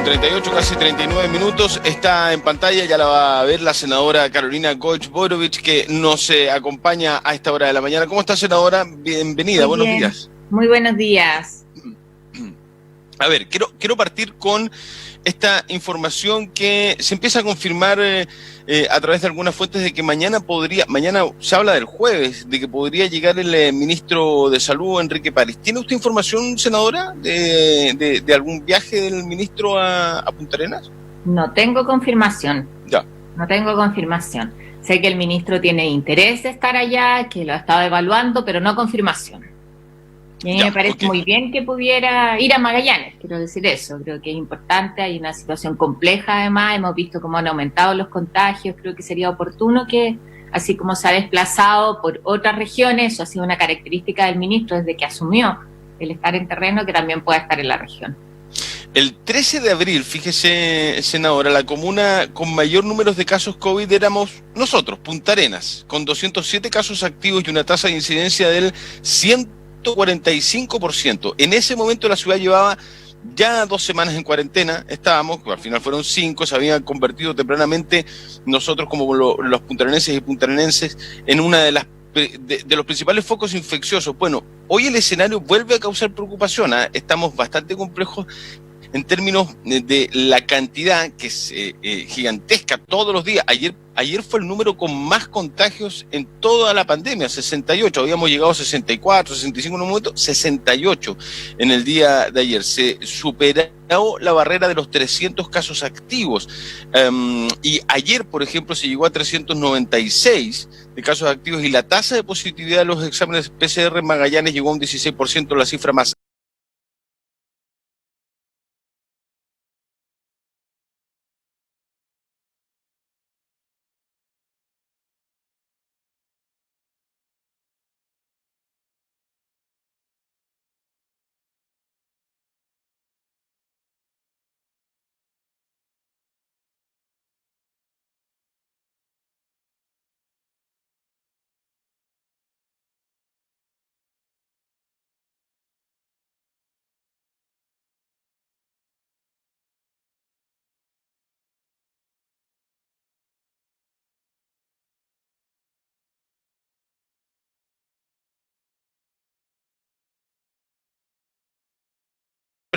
38, casi 39 minutos, está en pantalla, ya la va a ver la senadora Carolina Goich-Borovich, que nos acompaña a esta hora de la mañana. ¿Cómo está, senadora? Bienvenida, Muy buenos bien. días. Muy buenos días. A ver, quiero partir con esta información que se empieza a confirmar a través de algunas fuentes de que mañana se habla del jueves, de que podría llegar el ministro de Salud, Enrique París. ¿Tiene usted información, senadora, de algún viaje del ministro a Punta Arenas? No tengo confirmación. Ya. No tengo confirmación. Sé que el ministro tiene interés de estar allá, que lo ha estado evaluando, pero no confirmación. Y a mí me parece muy bien que pudiera ir a Magallanes, quiero decir eso. Creo que es importante, hay una situación compleja además, hemos visto cómo han aumentado los contagios, creo que sería oportuno que, así como se ha desplazado por otras regiones, eso ha sido una característica del ministro desde que asumió el estar en terreno, que también pueda estar en la región. El 13 de abril, fíjese, senadora, la comuna con mayor número de casos COVID éramos nosotros, Punta Arenas, con 207 casos activos y una tasa de incidencia del 145%. En ese momento la ciudad llevaba ya 2 semanas en cuarentena, estábamos, al final fueron 5, se habían convertido tempranamente nosotros como los puntarenenses y puntarenenses en una de los principales focos infecciosos. Bueno, hoy el escenario vuelve a causar preocupación, ¿eh? Estamos bastante complejos en términos de la cantidad que es gigantesca todos los días. Ayer fue el número con más contagios en toda la pandemia, 68. Habíamos llegado a 64, 65 en un momento, 68 en el día de ayer. Se superó la barrera de los 300 casos activos. Y ayer, por ejemplo, se llegó a 396 de casos activos y la tasa de positividad de los exámenes PCR en Magallanes llegó a un 16%, la cifra más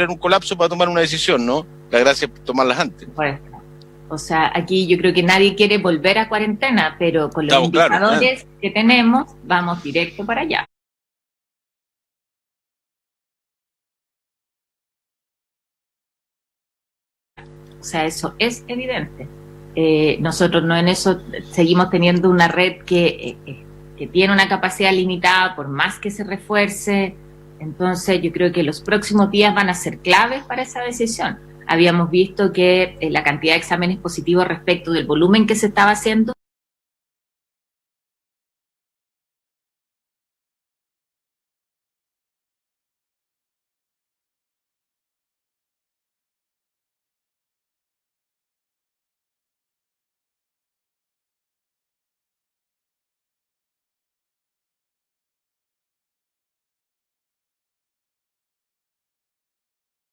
un colapso para tomar una decisión, ¿no? La gracia es tomarlas antes. Pues, o sea, aquí yo creo que nadie quiere volver a cuarentena, pero con los indicadores que tenemos, vamos directo para allá. O sea, eso es evidente. Nosotros no en eso seguimos teniendo una red que tiene una capacidad limitada, por más que se refuerce. Entonces yo creo que los próximos días van a ser claves para esa decisión. Habíamos visto que la cantidad de exámenes positivos respecto del volumen que se estaba haciendo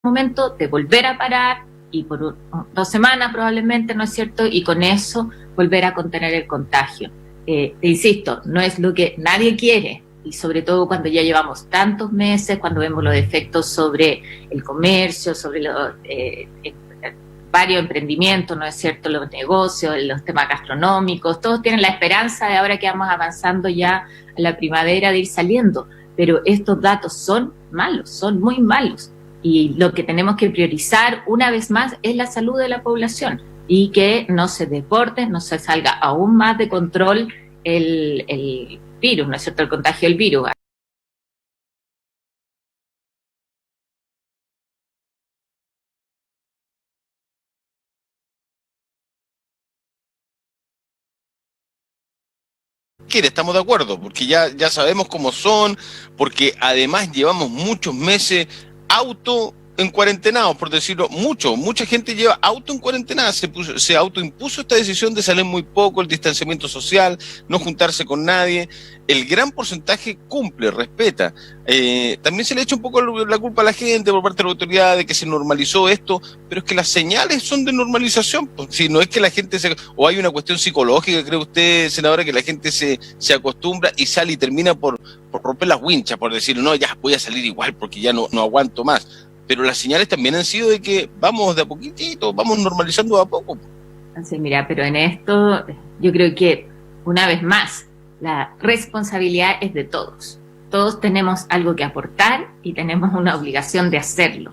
momento de volver a parar y por 2 semanas probablemente, ¿no es cierto? Y con eso volver a contener el contagio. Te insisto, no es lo que nadie quiere, y sobre todo cuando ya llevamos tantos meses, cuando vemos los efectos sobre el comercio, sobre los varios emprendimientos, ¿no es cierto?, los negocios, los temas gastronómicos, todos tienen la esperanza de ahora que vamos avanzando ya a la primavera de ir saliendo, pero estos datos son malos, son muy malos. Y lo que tenemos que priorizar una vez más es la salud de la población y que no se desborde, no se salga aún más de control el virus, ¿no es cierto?, el contagio del virus. Estamos de acuerdo, porque ya sabemos cómo son, porque además llevamos muchos meses en cuarentenados, por decirlo, mucha gente lleva auto en cuarentena, se autoimpuso esta decisión de salir muy poco, el distanciamiento social, no juntarse con nadie. El gran porcentaje cumple, respeta. También se le echa un poco la culpa a la gente por parte de la autoridad de que se normalizó esto, pero es que las señales son de normalización. Si no es que la gente o hay una cuestión psicológica, cree usted, senadora, que la gente se acostumbra y sale y termina por romper las winchas, por decir, no, ya voy a salir igual porque ya no aguanto más. Pero las señales también han sido de que vamos de a poquitito, vamos normalizando de a poco. Sí, mira, pero en esto yo creo que, una vez más, la responsabilidad es de todos. Todos tenemos algo que aportar y tenemos una obligación de hacerlo.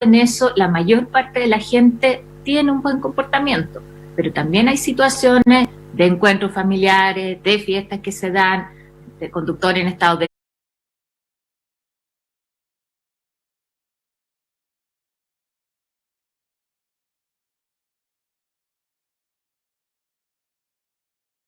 En eso, la mayor parte de la gente tiene un buen comportamiento, pero también hay situaciones de encuentros familiares, de fiestas que se dan, de conductores en estado de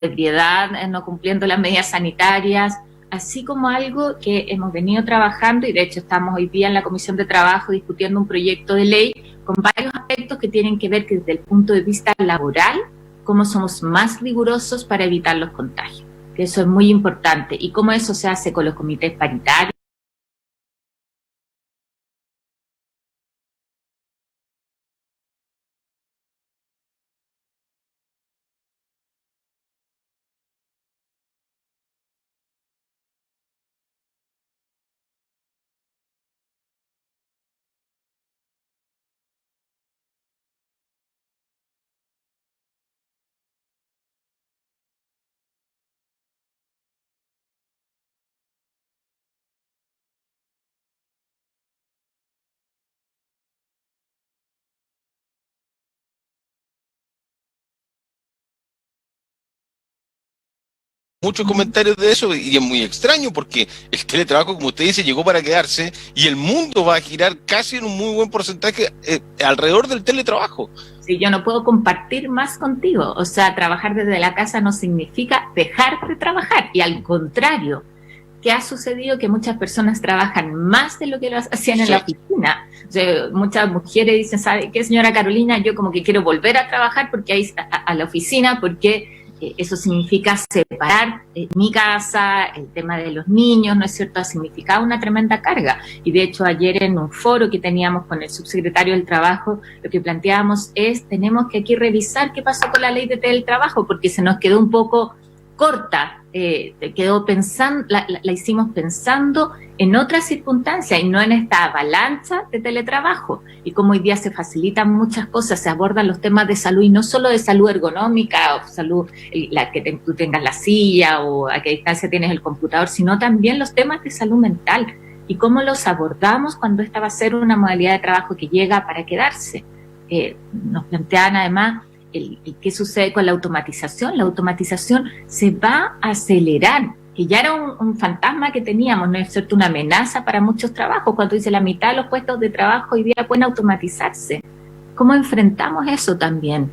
ebriedad, no cumpliendo las medidas sanitarias, así como algo que hemos venido trabajando, y de hecho estamos hoy día en la Comisión de Trabajo discutiendo un proyecto de ley con varios aspectos que tienen que ver que desde el punto de vista laboral, cómo somos más rigurosos para evitar los contagios, que eso es muy importante, y cómo eso se hace con los comités paritarios, Muchos comentarios de eso y es muy extraño porque el teletrabajo, como usted dice, llegó para quedarse y el mundo va a girar casi en un muy buen porcentaje alrededor del teletrabajo. Sí, yo no puedo compartir más contigo, o sea, trabajar desde la casa no significa dejar de trabajar, y al contrario, ¿qué ha sucedido? Que muchas personas trabajan más de lo que lo hacían en la oficina. O sea, muchas mujeres dicen, ¿sabe qué, señora Carolina? Yo como que quiero volver a trabajar porque hay a la oficina, porque eso significa separar mi casa, el tema de los niños, ¿no es cierto? Ha significado una tremenda carga. Y de hecho ayer en un foro que teníamos con el subsecretario del Trabajo, lo que planteábamos es, tenemos que aquí revisar qué pasó con la ley de teletrabajo, porque se nos quedó un poco corta, quedó pensando, la hicimos pensando en otras circunstancias y no en esta avalancha de teletrabajo. Y como hoy día se facilitan muchas cosas, se abordan los temas de salud, y no solo de salud ergonómica o salud, la que tú tengas la silla o a qué distancia tienes el computador, sino también los temas de salud mental y cómo los abordamos cuando esta va a ser una modalidad de trabajo que llega para quedarse. Nos plantean además qué sucede con la automatización. La automatización se va a acelerar, que ya era un fantasma que teníamos, ¿no es cierto?, una amenaza para muchos trabajos. Cuando dice la mitad de los puestos de trabajo hoy día pueden automatizarse. ¿Cómo enfrentamos eso también?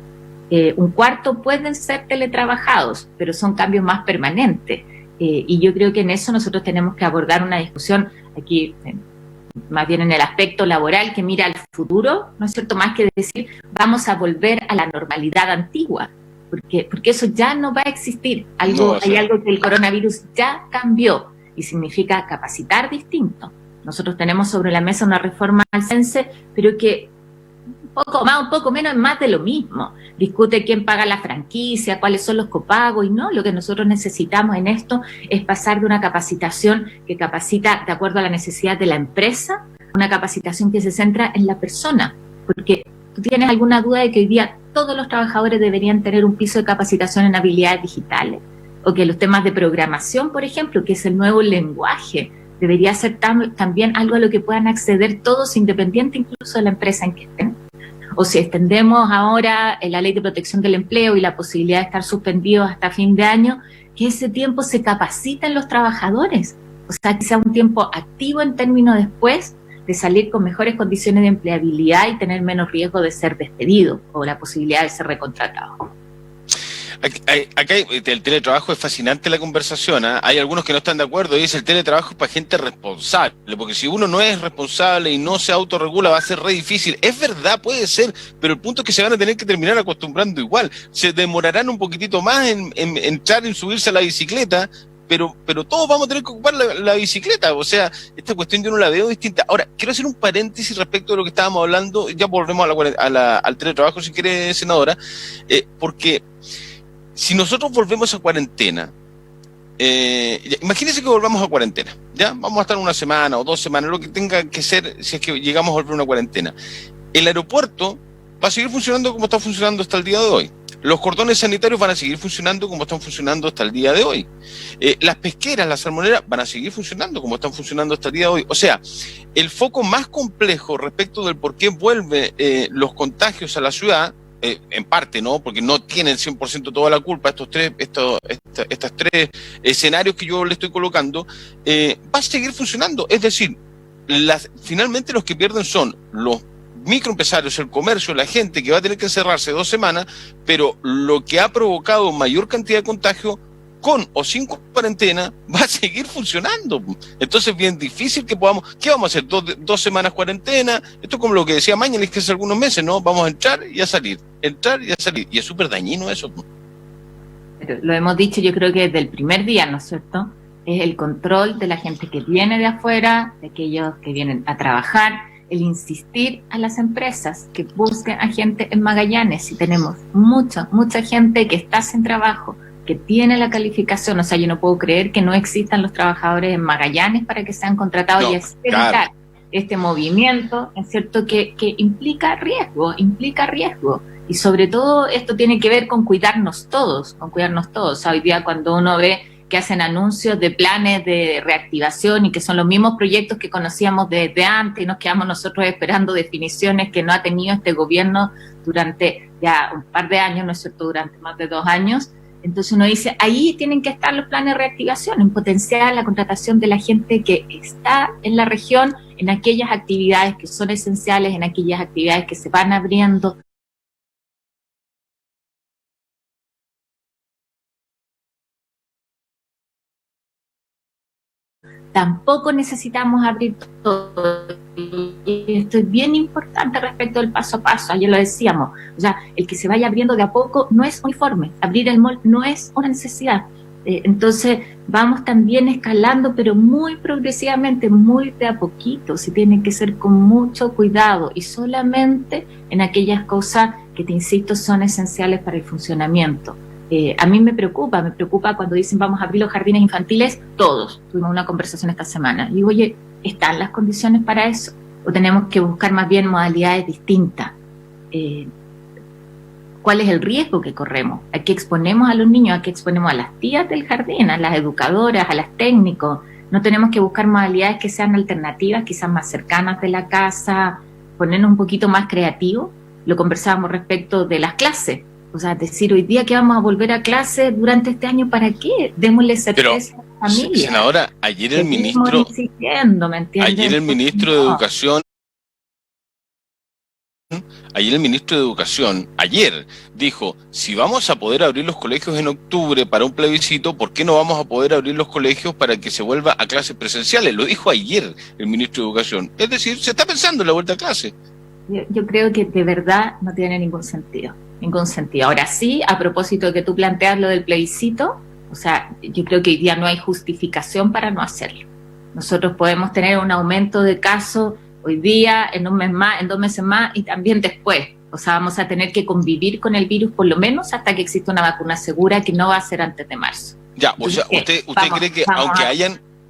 Un cuarto pueden ser teletrabajados, pero son cambios más permanentes. Y yo creo que en eso nosotros tenemos que abordar una discusión aquí, más bien en el aspecto laboral, que mira al futuro, ¿no es cierto?, más que decir vamos a volver a la normalidad antigua, porque eso ya no va a existir. Hay algo que el coronavirus ya cambió y significa capacitar distinto. Nosotros tenemos sobre la mesa una reforma al CENSE, pero que un poco más, un poco menos, es más de lo mismo. Discute quién paga la franquicia, cuáles son los copagos, y no, lo que nosotros necesitamos en esto es pasar de una capacitación que capacita de acuerdo a la necesidad de la empresa, una capacitación que se centra en la persona, porque ¿Tú tienes alguna duda de que hoy día todos los trabajadores deberían tener un piso de capacitación en habilidades digitales? O que los temas de programación, por ejemplo, que es el nuevo lenguaje, debería ser también algo a lo que puedan acceder todos, independiente incluso de la empresa en que estén. O si extendemos ahora la ley de protección del empleo y la posibilidad de estar suspendidos hasta fin de año, que ese tiempo se capaciten los trabajadores. O sea, que sea un tiempo activo en términos después de salir con mejores condiciones de empleabilidad y tener menos riesgo de ser despedido o la posibilidad de ser reconsratado. Acá el teletrabajo es fascinante la conversación, ¿eh? Hay algunos que no están de acuerdo y dice el teletrabajo es para gente responsable, porque si uno no es responsable y no se autorregula va a ser re difícil. Es verdad, puede ser, pero el punto es que se van a tener que terminar acostumbrando igual. Se demorarán un poquitito más en entrar, en subirse a la bicicleta, pero todos vamos a tener que ocupar la bicicleta. O sea, esta cuestión yo no la veo distinta. Ahora, quiero hacer un paréntesis respecto de lo que estábamos hablando, ya volvemos al teletrabajo si quiere, senadora, porque si nosotros volvemos a cuarentena, imagínense que volvamos a cuarentena, ¿ya? Vamos a estar una semana o 2 semanas, lo que tenga que ser si es que llegamos a volver a una cuarentena. El aeropuerto va a seguir funcionando como está funcionando hasta el día de hoy. Los cordones sanitarios van a seguir funcionando como están funcionando hasta el día de hoy. Las pesqueras, las salmoneras van a seguir funcionando como están funcionando hasta el día de hoy. O sea, el foco más complejo respecto del por qué vuelven los contagios a la ciudad, en parte, ¿no? Porque no tienen 100% toda la culpa estos tres escenarios que yo le estoy colocando, va a seguir funcionando. Es decir, finalmente los que pierden son los microempresarios, el comercio, la gente que va a tener que encerrarse 2 semanas, pero lo que ha provocado mayor cantidad de contagio con o sin cuarentena va a seguir funcionando. Entonces es bien difícil que podamos, ¿qué vamos a hacer? 2 semanas cuarentena, esto es como lo que decía Mañalich que hace algunos meses, ¿no? Vamos a entrar y a salir, y es súper dañino eso. Pero lo hemos dicho yo creo que desde el primer día, ¿no es cierto? Es el control de la gente que viene de afuera, de aquellos que vienen a trabajar, el insistir a las empresas que busquen a gente en Magallanes. Si tenemos mucha gente que está sin trabajo, que tiene la calificación, o sea, yo no puedo creer que no existan los trabajadores en Magallanes para que sean contratados, no, y es evitar este movimiento, es cierto que implica riesgo, y sobre todo esto tiene que ver con cuidarnos todos, O sea, hoy día cuando uno ve que hacen anuncios de planes de reactivación y que son los mismos proyectos que conocíamos desde antes y nos quedamos nosotros esperando definiciones que no ha tenido este gobierno durante ya un par de años, ¿no es cierto?, durante más de 2 años. Entonces uno dice, ahí tienen que estar los planes de reactivación, en potenciar la contratación de la gente que está en la región, en aquellas actividades que son esenciales, en aquellas actividades que se van abriendo. Tampoco necesitamos abrir todo. Y esto es bien importante respecto del paso a paso. Ayer lo decíamos, o sea, el que se vaya abriendo de a poco no es uniforme. Abrir el mall no es una necesidad. Entonces vamos también escalando, pero muy progresivamente, muy de a poquito. Si tiene que ser con mucho cuidado y solamente en aquellas cosas que, te insisto, son esenciales para el funcionamiento. A mí me preocupa cuando dicen vamos a abrir los jardines infantiles, todos. Tuvimos una conversación esta semana. Y digo, oye, ¿están las condiciones para eso? ¿O tenemos que buscar más bien modalidades distintas? ¿Cuál es el riesgo que corremos? ¿A qué exponemos a los niños? ¿A qué exponemos a las tías del jardín? ¿A las educadoras? ¿A las técnicos? ¿No tenemos que buscar modalidades que sean alternativas, quizás más cercanas de la casa? Ponernos un poquito más creativos. Lo conversábamos respecto de las clases. O sea, decir, hoy día que vamos a volver a clase durante este año, ¿para qué? Démosle certeza a la familia. Senadora, ayer el ministro de Educación, ayer dijo, si vamos a poder abrir los colegios en octubre para un plebiscito, ¿por qué no vamos a poder abrir los colegios para que se vuelva a clases presenciales? Lo dijo ayer el ministro de Educación. Es decir, se está pensando en la vuelta a clase. Yo creo que de verdad no tiene ningún sentido. Ahora sí, a propósito de que tú planteas lo del plebiscito, o sea, yo creo que hoy día no hay justificación para no hacerlo. Nosotros podemos tener un aumento de casos hoy día, en un mes más, en 2 meses más y también después. O sea, vamos a tener que convivir con el virus por lo menos hasta que exista una vacuna segura, que no va a ser antes de marzo. Ya, o sea, ¿usted cree que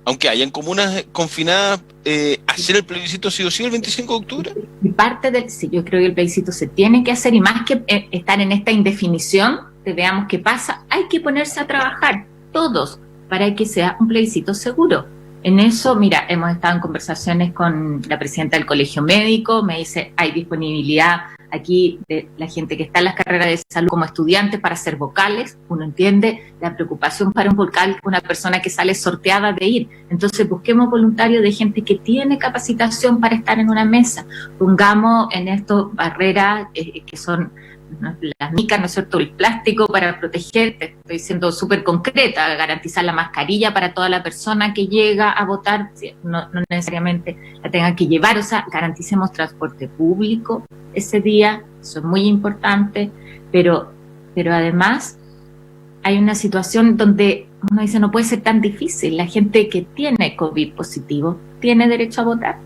aunque hayan comunas confinadas, hacer el plebiscito sí o sí el 25 de octubre? Y parte del, sí, yo creo que el plebiscito se tiene que hacer y más que estar en esta indefinición de veamos qué pasa, hay que ponerse a trabajar todos para que sea un plebiscito seguro. En eso, mira, hemos estado en conversaciones con la presidenta del Colegio Médico, me dice, hay disponibilidad aquí de la gente que está en las carreras de salud como estudiantes para ser vocales. Uno entiende la preocupación para un vocal, una persona que sale sorteada de ir. Entonces busquemos voluntarios de gente que tiene capacitación para estar en una mesa. Pongamos en esto barreras que son las micas, ¿no es cierto?, el plástico para protegerte, estoy siendo súper concreta, garantizar la mascarilla para toda la persona que llega a votar, no necesariamente la tengan que llevar, o sea, garanticemos transporte público ese día, eso es muy importante, pero además hay una situación donde uno dice no puede ser tan difícil, la gente que tiene COVID positivo tiene derecho a votar.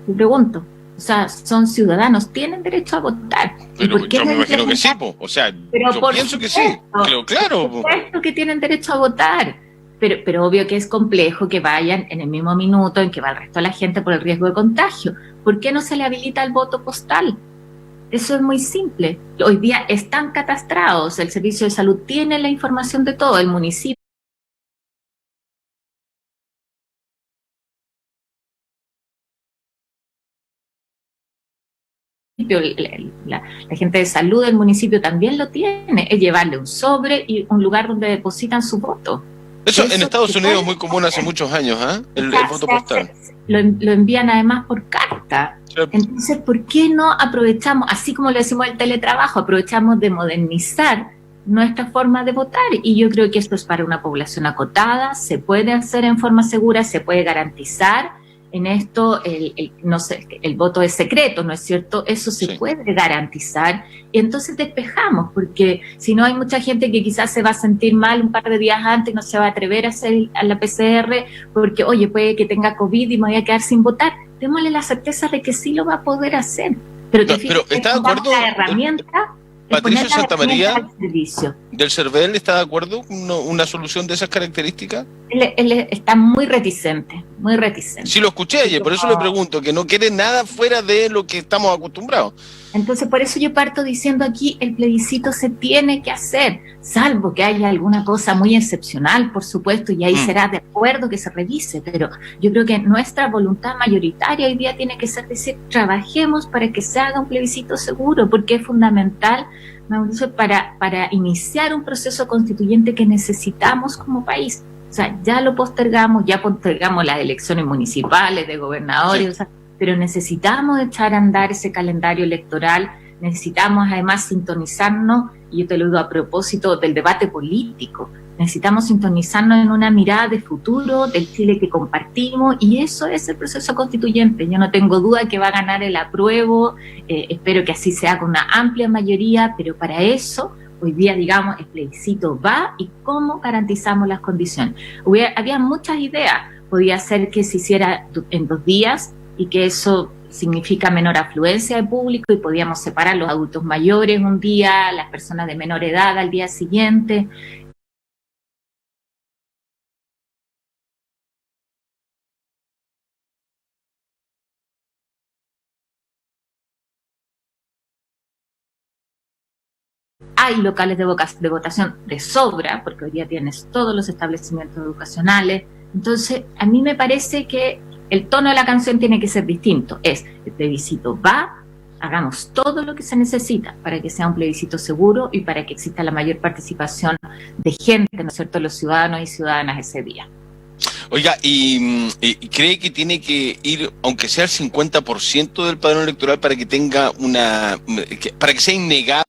Me pregunto, o sea, son ciudadanos, tienen derecho a votar. ¿Y Pero por qué yo no me imagino que sí, implementar? po. O sea, Pero yo por pienso que sí, supuesto, claro, por po. supuesto que tienen derecho a votar. Pero obvio que es complejo que vayan en el mismo minuto en que va el resto de la gente por el riesgo de contagio. ¿Por qué no se le habilita el voto postal? Eso es muy simple. Hoy día están catastrados, el servicio de salud tiene la información de todo, el municipio, la gente de salud del municipio también lo tiene, es llevarle un sobre y un lugar donde depositan su voto. Eso en Eso Estados se Unidos puede es muy común hace hacer. muchos años, ¿eh? O El sea, voto postal. lo envían además por carta. Sí. Entonces, ¿por qué no aprovechamos, así como lo decimos el teletrabajo, aprovechamos de modernizar nuestra forma de votar? Y yo creo que esto es para una población acotada, se puede hacer en forma segura, se puede garantizar. En esto, no sé, el voto es secreto, ¿no es cierto? Eso se Sí. puede garantizar y entonces despejamos, porque si no hay mucha gente que quizás se va a sentir mal un par de días antes y no se va a atrever a hacer a la PCR porque, oye, puede que tenga COVID y me voy a quedar sin votar. Démosle la certeza de que sí lo va a poder hacer. Pero No, te pero fijas que ¿está de pongamos la acuerdo herramienta, el poner Patricio las herramientas Santamaría al servicio. del CERVEL? ¿Está de acuerdo con una solución de esas características? Él está muy reticente, muy reticente. Sí, lo escuché Así ayer, por eso le como, pregunto, que no quiere nada fuera de lo que estamos acostumbrados. entonces, por eso yo parto diciendo aquí, el plebiscito se tiene que hacer, salvo que haya alguna cosa muy excepcional, por supuesto, y ahí será de acuerdo que se revise, pero yo creo que nuestra voluntad mayoritaria hoy día tiene que ser decir, trabajemos para que se haga un plebiscito seguro, porque es fundamental, Mauricio, para iniciar un proceso constituyente que necesitamos como país. O sea, ya postergamos las elecciones municipales, de gobernadores, Sí. o sea, pero necesitamos echar a andar ese calendario electoral, necesitamos además sintonizarnos, y yo te lo digo a propósito del debate político, necesitamos sintonizarnos en una mirada de futuro, del Chile que compartimos, y eso es el proceso constituyente. Yo no tengo duda que va a ganar el apruebo, espero que así sea con una amplia mayoría, pero para eso hoy día, digamos, el plebiscito va y cómo garantizamos las condiciones. Había muchas ideas, podía ser que se hiciera en 2 días, y que eso significa menor afluencia de público y podíamos separar los adultos mayores un día, las personas de menor edad al día siguiente. Hay locales de votación de sobra, porque hoy día tienes todos los establecimientos educacionales. Entonces, a mí me parece que el tono de la canción tiene que ser distinto. Es, el plebiscito va, hagamos todo lo que se necesita para que sea un plebiscito seguro y para que exista la mayor participación de gente, ¿no es cierto?, los ciudadanos y ciudadanas ese día. Oiga, ¿y cree que tiene que ir, aunque sea el 50% del padrón electoral para que tenga para que sea innegable?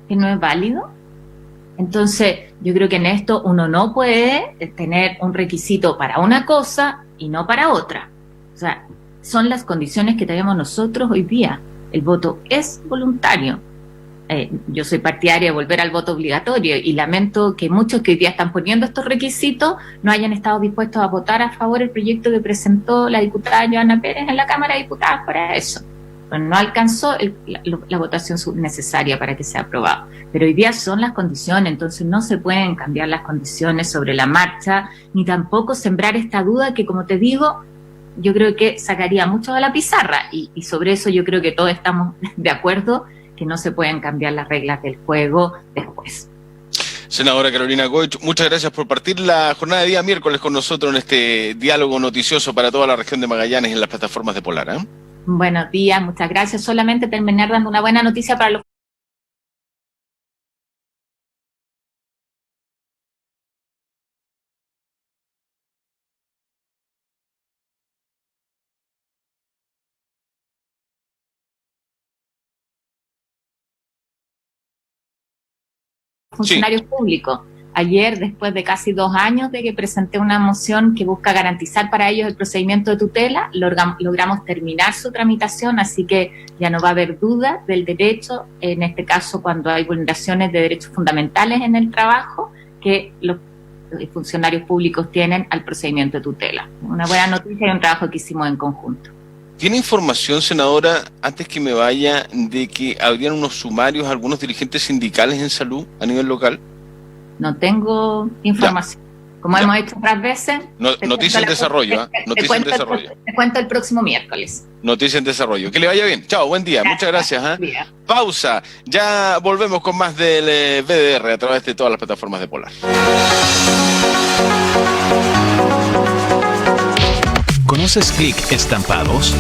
que no es válido. Entonces, yo creo que en esto uno no puede tener un requisito para una cosa y no para otra. O sea, son las condiciones que tenemos nosotros hoy día. El voto es voluntario. Yo soy partidaria de volver al voto obligatorio y lamento que muchos que hoy día están poniendo estos requisitos no hayan estado dispuestos a votar a favor del proyecto que presentó la diputada Joana Pérez en la Cámara de Diputados para eso. Pero no alcanzó la votación necesaria para que sea aprobado. Pero hoy día son las condiciones, entonces no se pueden cambiar las condiciones sobre la marcha, ni tampoco sembrar esta duda que, como te digo, yo creo que sacaría mucho a la pizarra y sobre eso yo creo que todos estamos de acuerdo que no se pueden cambiar las reglas del juego después. Senadora Carolina Goich, muchas gracias por partir la jornada de día miércoles con nosotros en este diálogo noticioso para toda la región de Magallanes en las plataformas de Polar. Buenos días, muchas gracias. Solamente terminar dando una buena noticia para los funcionarios públicos. Ayer, después de casi 2 años de que presenté una moción que busca garantizar para ellos el procedimiento de tutela, logramos terminar su tramitación, así que ya no va a haber duda del derecho, en este caso cuando hay vulneraciones de derechos fundamentales en el trabajo, que los funcionarios públicos tienen al procedimiento de tutela. Una buena noticia y un trabajo que hicimos en conjunto. ¿Tiene información, senadora, antes que me vaya, de que habrían unos sumarios a algunos dirigentes sindicales en salud a nivel local? No tengo información. Como hemos hecho otras veces. Noticia en desarrollo, Noticia en desarrollo. Te cuento el próximo miércoles. Noticia en desarrollo. Que le vaya bien. Chao, buen día. Muchas gracias. Pausa. Ya volvemos con más del BDR a través de todas las plataformas de Polar. ¿Conoces Click Estampados?